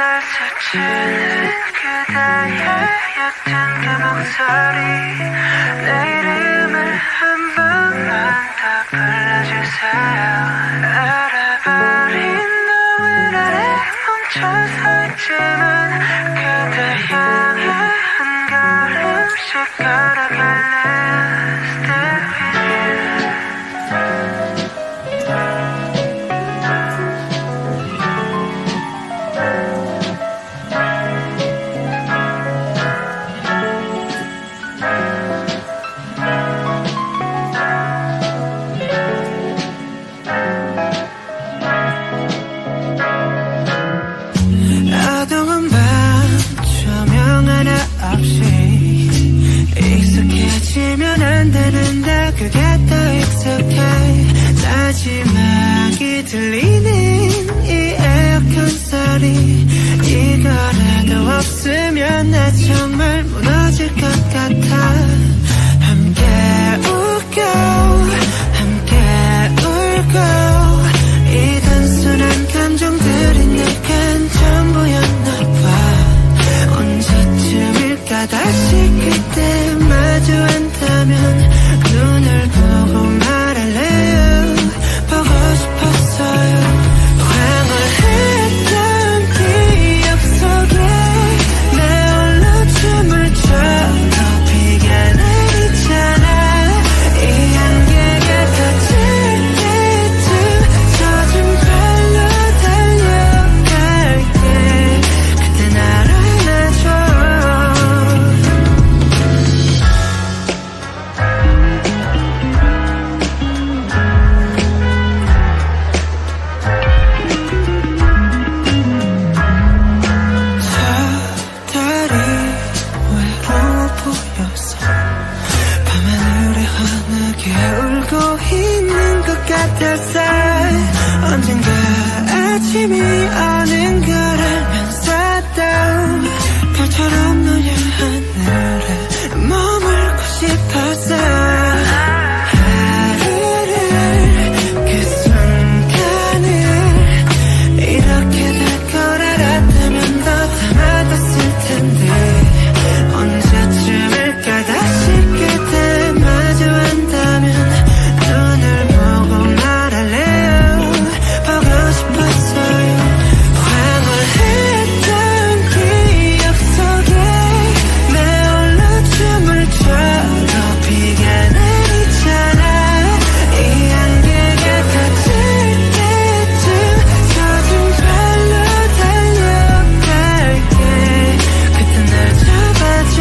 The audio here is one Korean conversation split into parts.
날 스치는 그대의 옅은 그 목소리 내 이름을 한 번만 더 불러주세요 알아버린 노을 아래 멈춰서 있지만 그대 향해 한 걸음씩 걸어갈래요 Still with you 어두운 밤 조명 하나 없이 익숙해지면 안 되는데 그게 더 익숙해 마지막이 들리는 이 에어컨 소리 이거라도 없으면 나 정말 무너질 것 같아 함께 웃고 함께 울고 이 단순한 감정들이 내겐 전부였나 봐 언제쯤일까 다시 그때 마주한다면 눈을 보고 말할래요 보고 싶었어요 황홀했던 기억 속에 내 홀로 춤을 춰도 비가 내리잖아 이 안개가 커질 때쯤 젖은 발로 달려갈게 그때 날 안아줘 저 달이 외로워 보여서 밤하늘에 환하게 울고 있는 것 같았어 언젠가 아침이 오는 걸 알면서도 별처럼 노을 하늘에 머물고 싶었어 하루를 그 순간을 이렇게 될 걸 알았다면 더 담아뒀을 텐데 언제쯤일까 다시 그때 마주한다면 눈을 보고 말할래요 보고 싶었어요 황홀했던 기억 속에 내 홀로 춤을 춰도 비가 내리잖아 이 안개가 커질 때쯤 젖은 발로 달려갈게 그때 날 잡아줘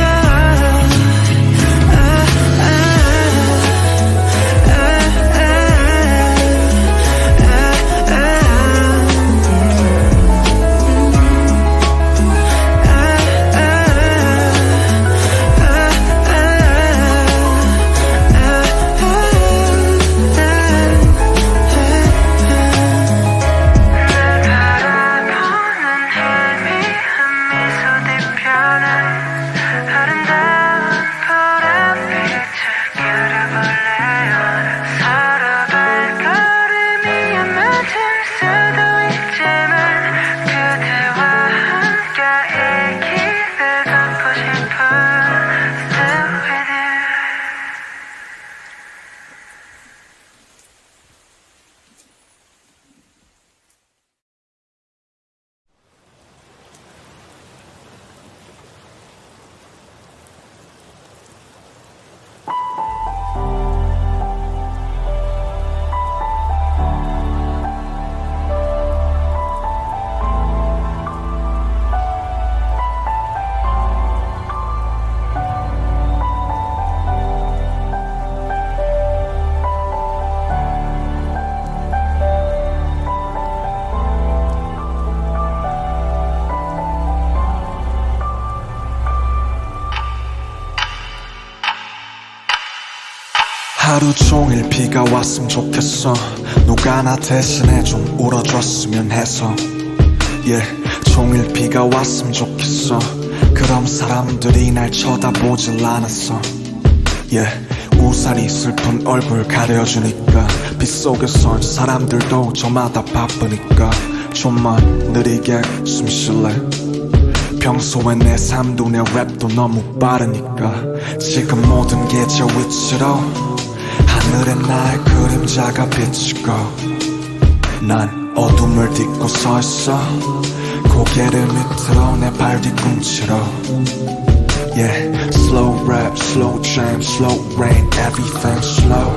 하루 종일 비가 왔으면 좋겠어 누가 나 대신에 좀 울어줬으면 해서 종일 비가 왔으면 좋겠어 그럼 사람들이 날 쳐다보질 않았어 우산이 슬픈 얼굴 가려주니까 빗속에선 사람들도 저마다 바쁘니까 좀만 느리게 숨 쉴래 평소에 내 삶도 내 랩도 너무 빠르니까 지금 모든 게 저 위치로 하늘에 나의 그림자가 비치고 난 어둠을 딛고 서 있어 고개를 밑으로 내 발 뒤꿈치로 Yeah, slow rap, slow jam, slow rain, everything slow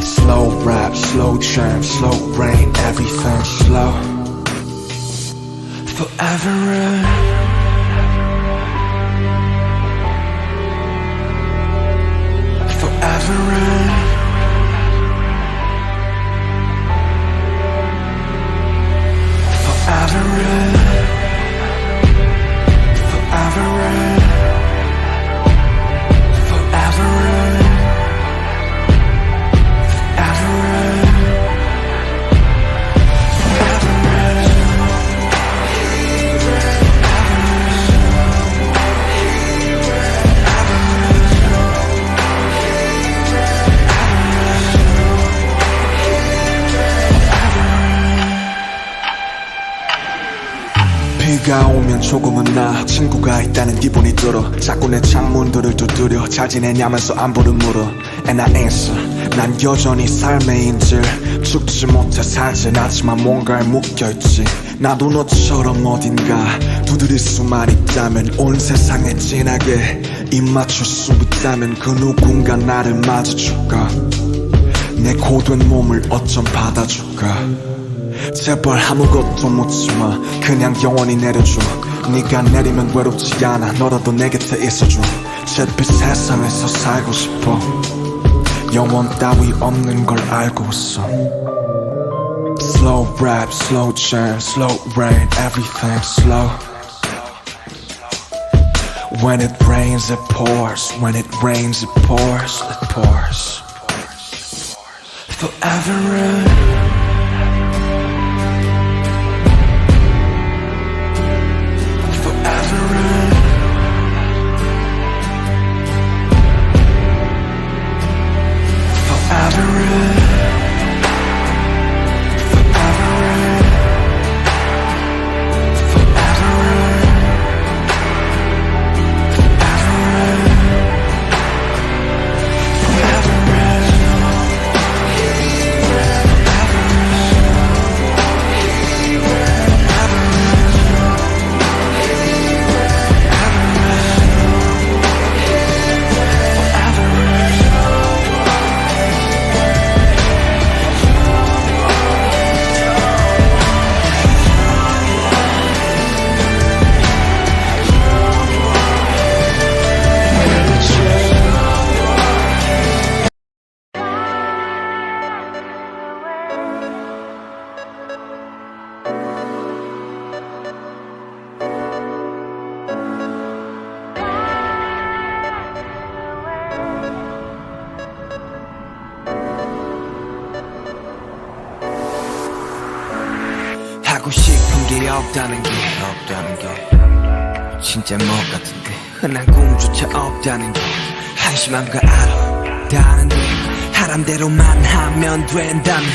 Slow rap, slow jam, slow rain, everything slow Forever run Forever run Forever run Forever run Forever run Forever run Forever run 비가 오면 조금은 나 친구가 있다는 기분이 들어 자꾸 내 창문들을 두드려 잘 지내냐면서 안부를 물어 And I answer 난 여전히 삶의 인질 죽지 못해 살진 않지만 뭔가에 묶여있지 나도 너처럼 어딘가 두드릴 수만 있다면 온 세상에 진하게 입 맞출 수 있다면 그 누군가 나를 맞아줄까 내 고된 몸을 어쩜 받아줄까 제발 아무것도 묻지마 그냥 영원히 내려줘 네가 내리면 외롭지 않아 너라도 내 곁에 있어줘 잿빛 세상에서 살고 싶어 영원 따위 없는 걸 알고 있어 Slow rap, slow jam, slow rain, everything slow When it rains it pours When it rains it pours It pours Forever run 하고 싶은 게 없다는 게 진짜 뭐 같은데 흔한 꿈조차 없다는 게 한심한 거 알았다는데 하람대로만 하면 된다면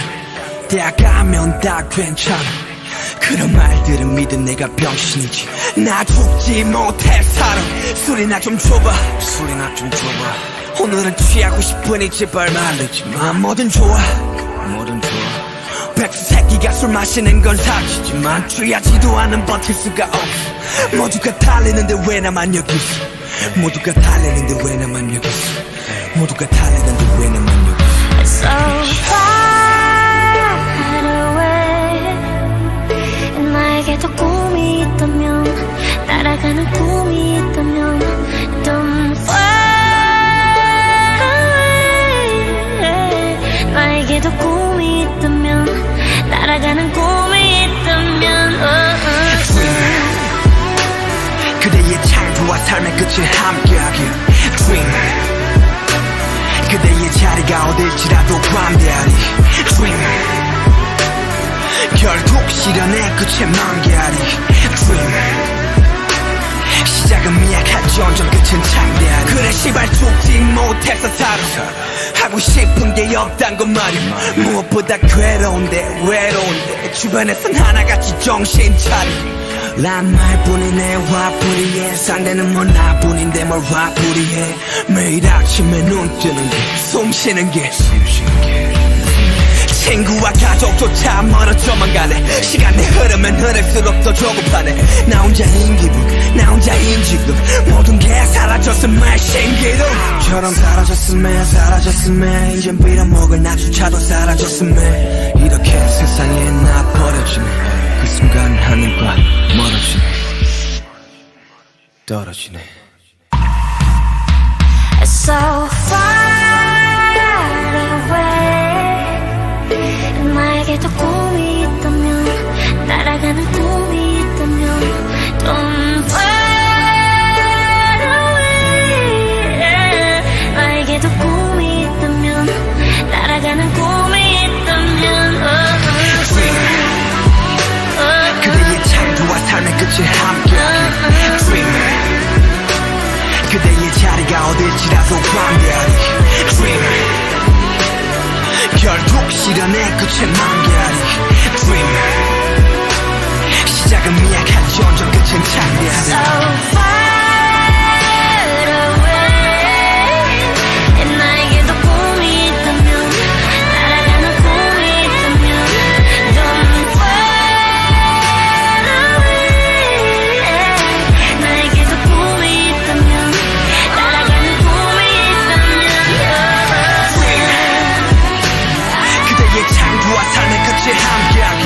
대학 가면 다 괜찮아 그런 말들은 믿은 내가 병신이지 나 죽지 못해 살아 술이나 좀 줘봐 오늘은 취하고 싶으니 제발 말르지마 뭐든 좋아 백수 새끼가 술 마시는 건 사실이지만 취하지도 않은 버틸 수가 없어 모두가 달리는데 왜 나만 여기 있어 모두가 달리는데 왜 나만 여기 있어 모두가 달리는데 왜 나만 여기 있어 So far away 나에게도 꿈이 있다면 날아가는 꿈이 있다면 Don't fly away 나에게도 꿈이 있다면 날아가는 꿈이 있다면 그대의 창조와 삶의 끝을 함께하길 Dream 그대의 자리가 어딜지라도 관대하리 Dream 결국 시련의 끝에 만개하리 Dream 시작은 미약할지언정 끝은 창대하리. 그래 시발 죽지 못해서 살아. 하고 싶은 게 없단 건 말이야. 무엇보다 괴로운데 외로운데 주변에선 하나같이 정신 차려. 란 말뿐이네 화풀이해. 상대는 뭐 나뿐인데 뭘 화풀이해. 매일 아침에 눈 뜨는 게 숨 쉬는 게 친구와 가족조차 멀어져만 가네. 시간이 흐르면 흐를수록 더 조급하네. 나 혼자인 기분 나 혼자인 지금 모든 게 사라졌음에 신기루처럼 사라졌음에 이젠 빌어먹을 나조차도 사라졌음에 이렇게 세상에 나 버려지네. 그 순간 하늘과 멀어지네. 떨어지네. So far away. 나에게도 꿈이 있다면 날아가는 꿈이 있다면 Don't far away. 나에게도 꿈이 있다면 날아가는 꿈이 있다면 그대의 창조와 삶의 끝을 함께하길 Dream. 그대의 자리가 어딜지라도 관대하리 Dream. 결국 실현의 끝을 만개하리 Dream. 시작은 미약할지언정 끝은 창대하리. So far away. 나에게도 꿈이 있다면 날아가는 꿈이 있다면 Don't far away. 나에게도 꿈이 있다면 날아가는 꿈이 있다면 그대의 창조와 삶의 끝을 함께하길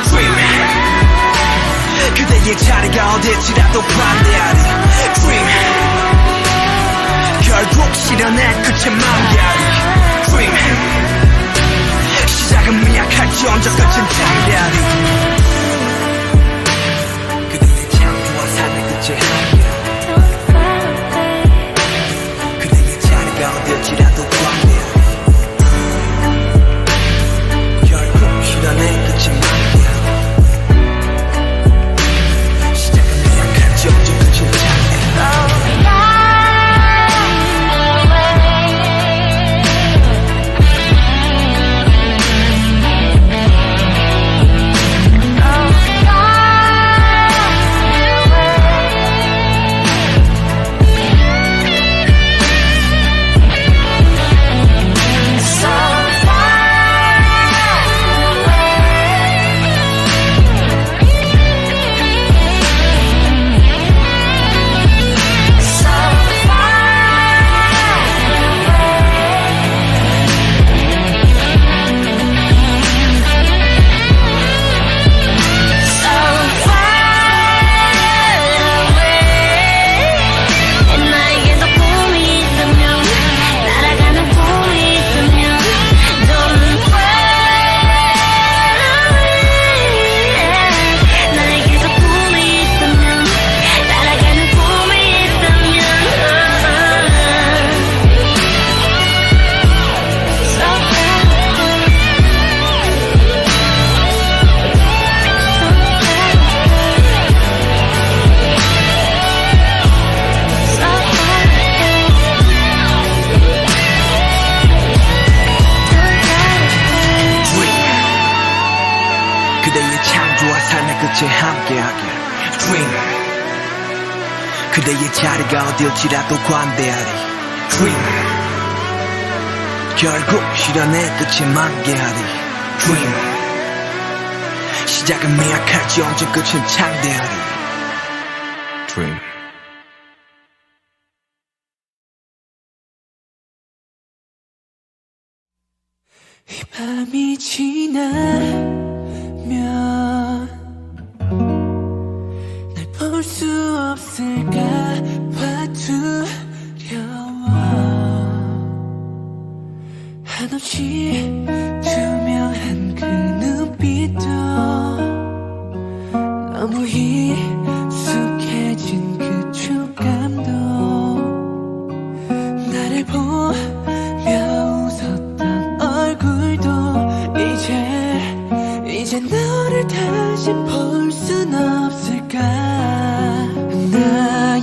Dream. 그대의 자리가 어딜지라도 관대하리 Dream. 결국 실현의 끝을 만개하리 Dream. 시작은 미약할지언정 끝은 창대하리. 그대의 창조와 삶의 끝을 함께하리. 그대의 자리가 어딜지라도 관대하리. 결국 실현의 끝을 만개하리. 시작은 미약할지언정 끝은 창대하리. 그대의 창조와 삶의 끝을 함께하길 Dream. 그대의 자리가 어딜지라도 관대하리 Dream. 결국 실현의 끝을 만개하리 Dream. 시작은 미약할지언정 끝은 창대하리 Dream. 이 밤이 지나면 날 볼 수 없을까 봐 두려워. 한없이 투명한 그 눈빛도 너무 익숙해진 그 촉감도 나를 보며 웃었던 얼굴도 이제 너를 다시 볼 순 없을까. 나의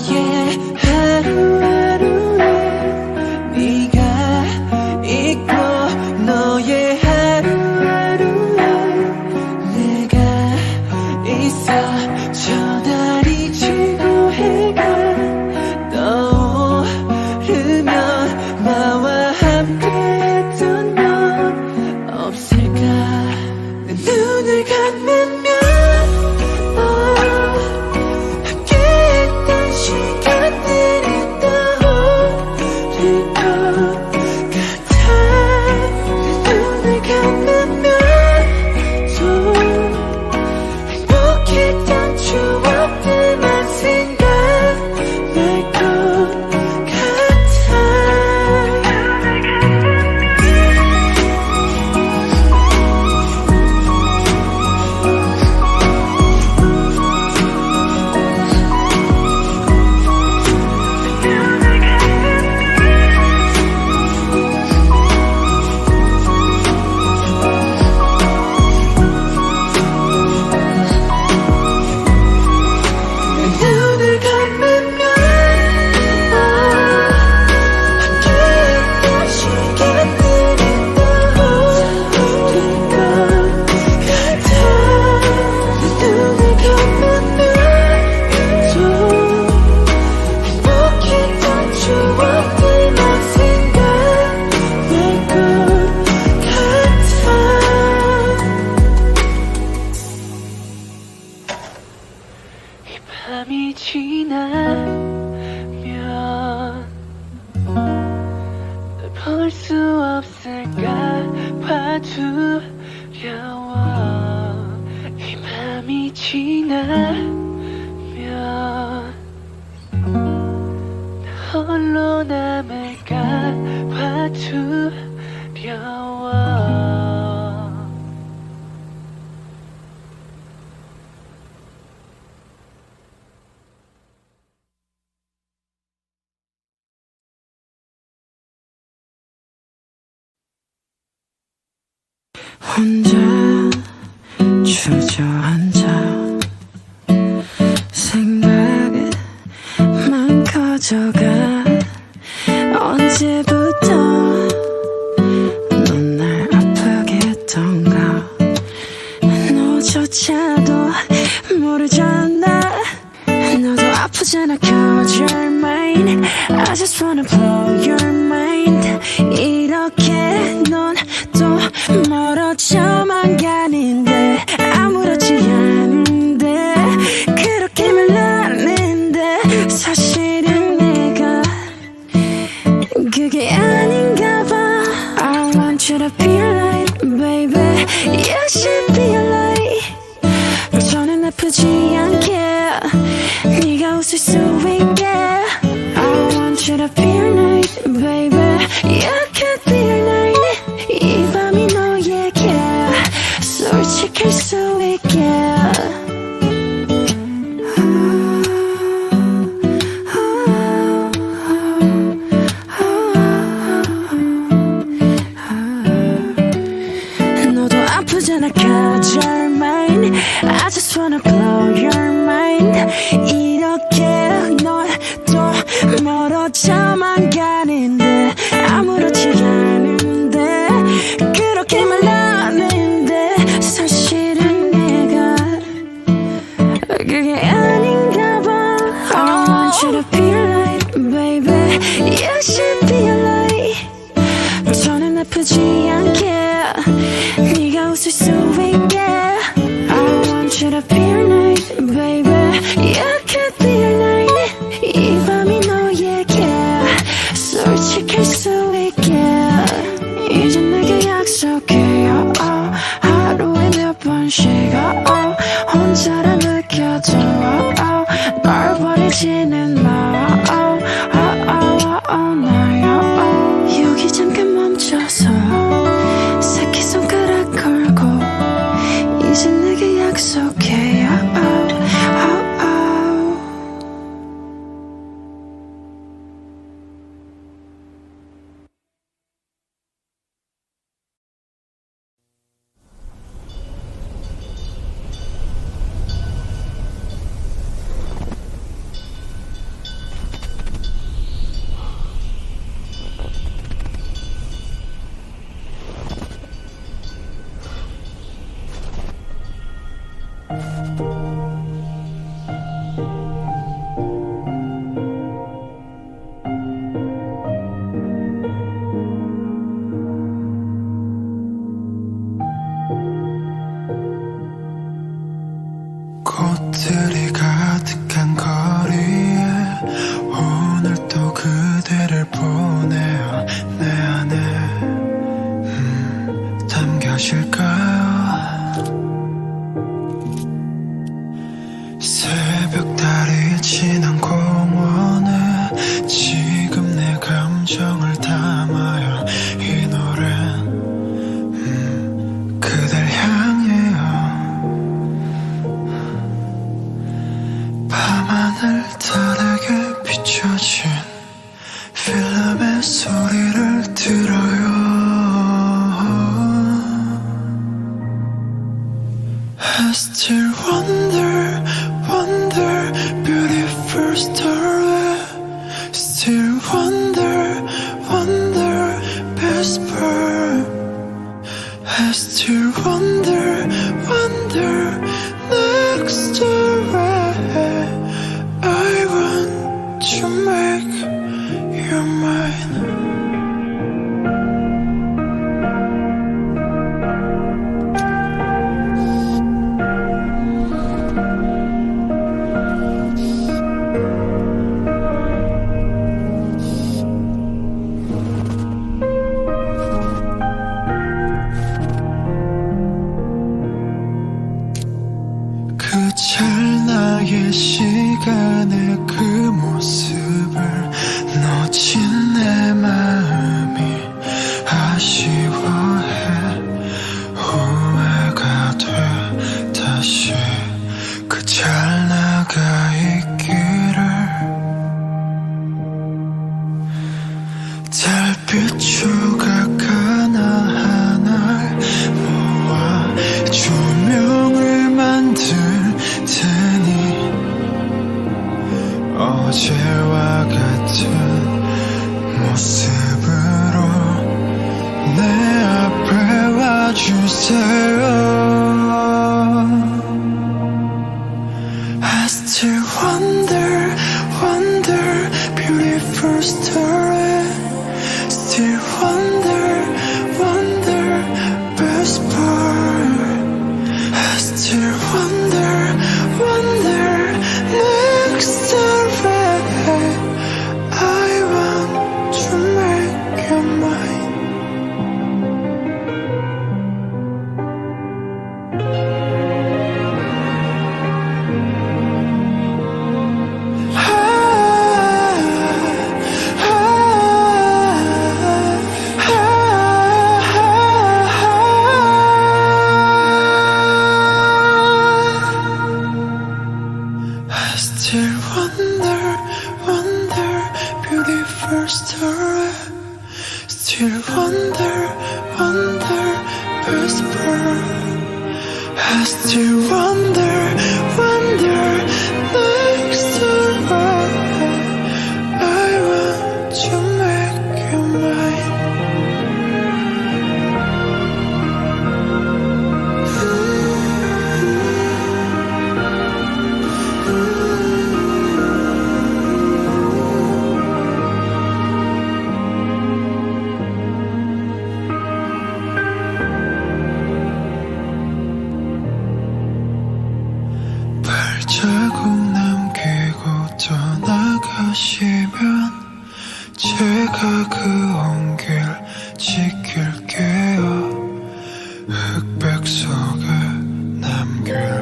밤이 지나면 널 볼 수 없을까 봐 두려워. 이 밤이 지나면 나 홀로 남을까 봐 두려워. 혼자 주저앉아 생각만 커져가. 언제부터 넌 날 아프게 했던가. 너조차도 모르잖아. 너도 아프잖아. Cause you're mine. I just wanna blow your mind. 이렇게 넌 또 멀어져만 가는데 아무렇지 않은데 그렇게 말하는데 사실은 내가 그게 아닌가 봐. I want you to be right baby. You should be right. 저는 아프지 않게 네가 웃을 수 있게. I want you to be right baby. You could be right. 이 밤이 너에게 솔직할 수 있게. 너도 아프잖아. Cause you're mine. I just wanna blow your mind. 이렇게 넌 또 멀어져만 가는데 아무렇지 않은데 그렇게 말하는데 사실은 내가 그게 아닌가 봐. I want you to be right baby. You should be right. 저는 아프지 않게 네가 웃을 수 있게. I want you to be right baby. You could be right. 이 밤이 너에게 솔직할 수 있게. 이제 내게 약속해 하루에 몇 번씩 혼자라 느껴도 널 버리지는 마. 나요 여기 잠깐 멈춰서 새끼손가락 걸고 이제 내게 약속해. 꽃들이 가득한 거리에 오늘 또 그대를 보내요. 내 안에 담겨질까요? 새벽달이 지난 공원에 지금 내 감정을 담아요. 이 노래는 그댈 향해요. 밤하늘달에게 비춰진 필름의 소리를 들어요. I still wonder, wonder, beautiful story. Still wonder, wonder, best part. I still wonder, wonder, next story. I want to make you mine. 찰나의 시간에 그 모습을 놓친 내 마음이 아쉬워해 후회가 돼 다시 그 찰나가 있기를 달빛 조각 하나하나 모아 조명을 만들 테니 어제와 같은 모습으로 내 앞에 와주세요. I still wonder, wonder, beautiful story. Still wonder, wonder, best part. I still wonder, wonder, next story. I want to make you mine. I still wonder, wonder, beautiful story. Still wonder, wonder, best part. I still wonder, wonder, next story. I want to make you mine. 발자국 남기고 떠나가시면 제가 그 온길 지킬게요. 흑백 속에 남길게요.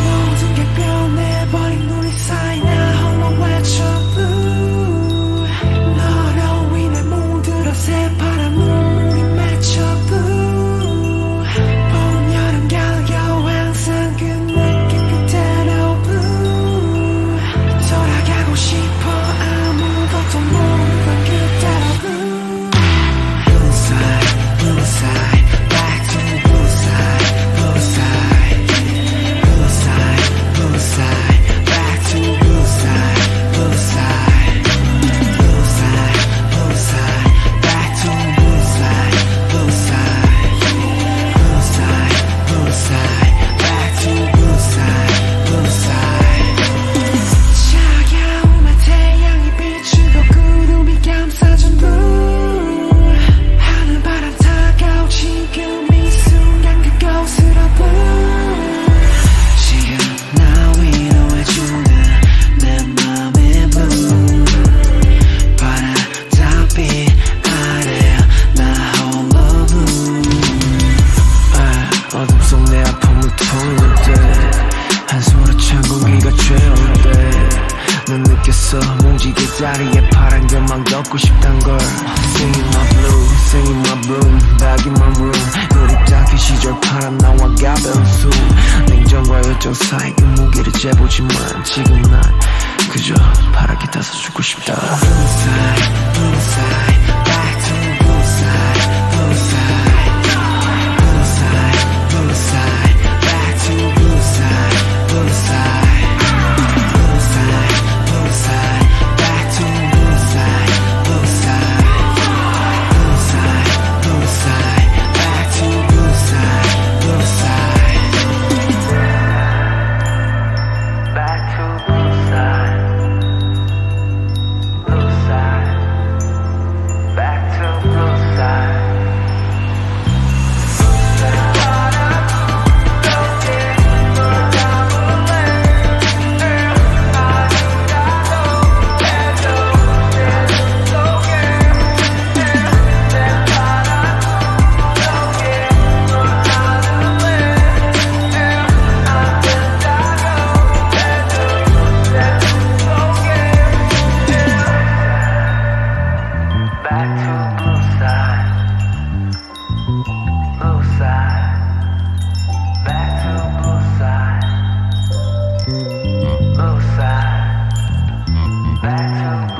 모든 게 변해버린 우리 사이 나 홀로 외쳐 blue. 너로 인해 물들어 새파란 눈물이 맺혀 blue. 봄, 여름, 가을, 겨울 항상 그 느낌 그대로 blue. 돌아가고 싶어 아무것도 모르던 그대로 blue. Blue side, blue side, back to blue side, blue side. Blue side, blue side, back to blue side, blue side. Blue side, blue side, back to blue side, blue side. Blue side, blue side, back to blue side, blue side. 차가움에 태양이 비추고 구름이 감싸준 blue. 하늘바람 타가오 지금 이 순간 그곳으로 blue. 지금 나 위로해주는 내 맘의 blue. 바람잡이 아래 나 홀로 blue. 어둠 속 내 아픔을 토할 때 한숨으로 찬 공기가 죄올 때난 느꼈어 뭉지게 다리에 파란 것만 걷고 싶단 걸. Singing my blue, singing my bloom, back in my room. 그립다 그 시절 파란 나와 가벼운 숨. 냉정과 열정 사이 그 무게를 재보지만 지금 난 그저 파랗게 타서 죽고 싶다. Blue side, blue side, back to blue side, blue side. Blue side, blue side, back to blue side, blue side. Blue side, blue side, back to blue side, blue side. Blue side, blue to blue side. Back to blue side, blue side. Back to blue side, blue side. Back to